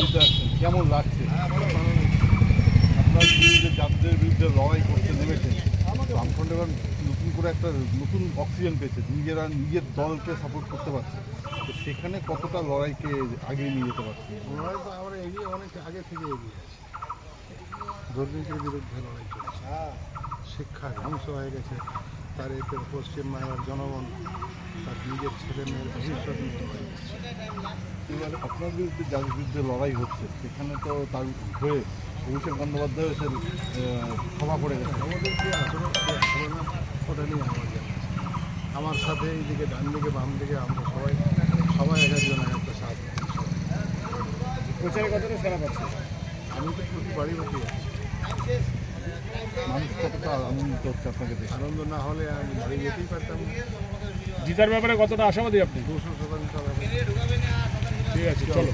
দিতে আসছেন, কেমন লাগছে? আপনার বিরুদ্ধে যাদের বিরুদ্ধে লড়াই করতে নেমেছেন, বামফ্রন্ট এবার নতুন করে একটা নতুন অক্সিজেন পেয়েছে, নিজের দলকে সাপোর্ট করতে পারছে, তো সেখানে কতটা লড়াইকে আগিয়ে নিয়ে যেতে পারছে? লড়াই তো আমরা এগিয়ে অনেক আগে থেকে এগিয়ে আছি। দুর্নীতির বিরুদ্ধে লড়াই চলছে, শিক্ষা ধ্বংস হয়ে গেছে, তার এতে পশ্চিমবাংলার জনগণ তার নিজের ছেলে মেয়ের ভবিষ্যৎ নিয়ে লড়াই করছে। এবার আপনার বিরুদ্ধে যাদের বিরুদ্ধে লড়াই হচ্ছে সেখানে তো তার হয়ে অভিষেক বন্দ্যোপাধ্যায় এসে সভা করে গেছে। আমাদের কি আসলে না ওটা নিয়ে আমার জানা আছে। আমার সাথে এইদিকে ডান দিকে বাম দিকে আমরা সবাই এক একজন এক একটা সাথ দিই। প্রচারে কতটা সারা পাচ্ছে? আমি তো প্রতি বাড়ি বাড়ি আছি। মানুষ কতটা আনন্দিত হচ্ছে আপনাকে দেখে? আনন্দ না হলে আমি বাড়ি যেতেই পারতাম না। জিতার ব্যাপারে কতটা আশাবাদী আপনি? 200% ঠিক আছে, চলো।